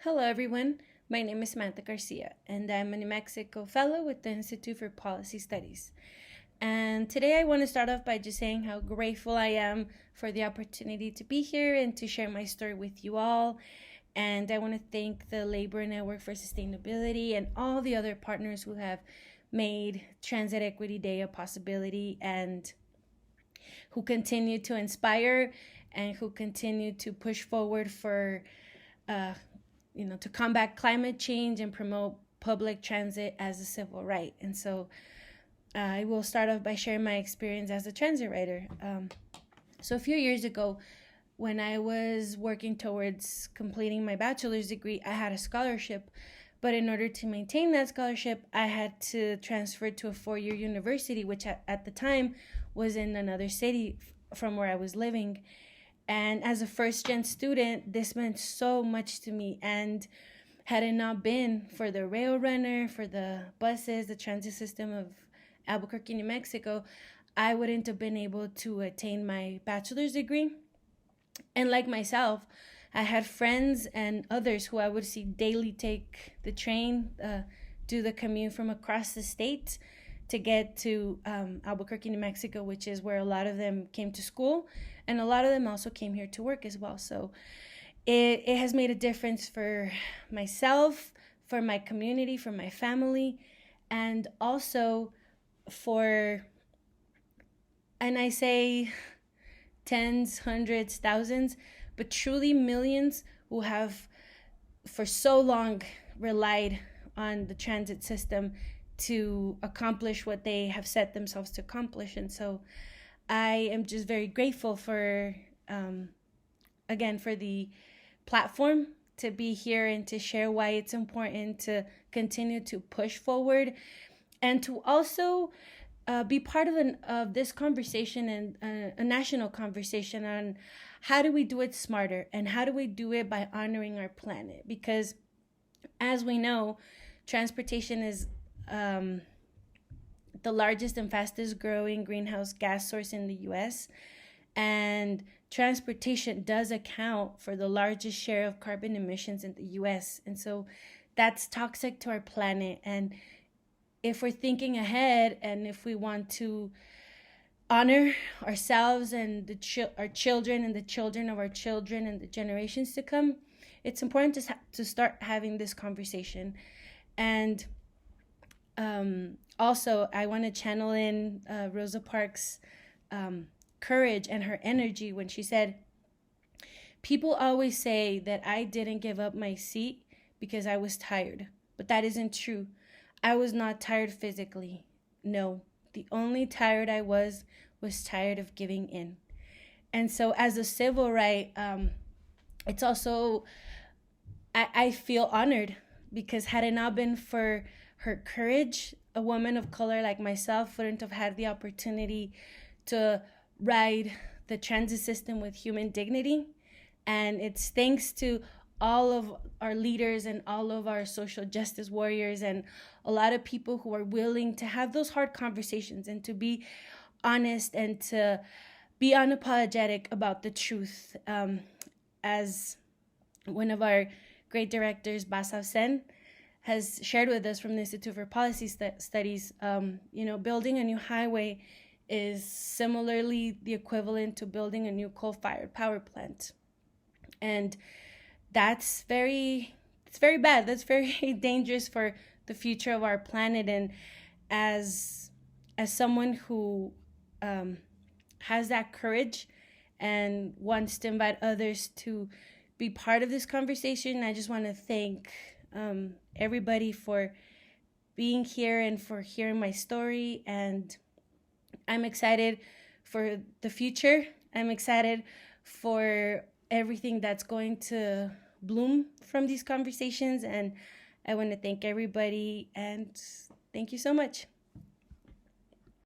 Hello, everyone. My name is Samantha Garcia, and I'm a New Mexico Fellow with the Institute for Policy Studies. And today I want to start off by just saying how grateful I am for the opportunity to be here and to share my story with you all. And I want to thank the Labor Network for Sustainability and all the other partners who have made Transit Equity Day a possibility and who continue to inspire and who continue to push forward for to combat climate change and promote public transit as a civil right. And so I will start off by sharing my experience as a transit rider. So a few years ago, when I was working towards completing my bachelor's degree, I had a scholarship. But in order to maintain that scholarship, I had to transfer to a 4-year university, which at the time was in another city from where I was living. And as a first-gen student, this meant so much to me. And had it not been for the rail runner, for the buses, the transit system of Albuquerque, New Mexico, I wouldn't have been able to attain my bachelor's degree. And like myself, I had friends and others who I would see daily take the train, do the commute from across the state to get to Albuquerque, New Mexico, which is where a lot of them came to school. And a lot of them also came here to work as well. So it has made a difference for myself, for my community, for my family, and also for, and I say tens, hundreds, thousands, but truly millions who have for so long relied on the transit system to accomplish what they have set themselves to accomplish. And so I am just very grateful for, again, for the platform to be here and to share why it's important to continue to push forward and to also be part of this conversation and a national conversation on how do we do it smarter and how do we do it by honoring our planet? Because as we know, transportation is the largest and fastest growing greenhouse gas source in the US, and transportation does account for the largest share of carbon emissions in the US. And so that's toxic to our planet. And if we're thinking ahead and if we want to honor ourselves and our children and the children of our children and the generations to come, it's important to start having this conversation. And also, I want to channel in Rosa Parks' courage and her energy when she said, "People always say that I didn't give up my seat because I was tired, but that isn't true. I was not tired physically. No, the only tired I was tired of giving in." And so as a civil right, it's also, I feel honored because had it not been for her courage, a woman of color like myself wouldn't have had the opportunity to ride the transit system with human dignity. And it's thanks to all of our leaders and all of our social justice warriors and a lot of people who are willing to have those hard conversations and to be honest and to be unapologetic about the truth. As one of our great directors, Basav Sen, has shared with us from the Institute for Policy Studies, building a new highway is similarly the equivalent to building a new coal-fired power plant. And it's very bad. That's very dangerous for the future of our planet. And as someone who has that courage and wants to invite others to be part of this conversation, I just want to thank everybody for being here and for hearing my story. And I'm excited for the future. I'm excited for everything that's going to bloom from these conversations. And I want to thank everybody and thank you so much.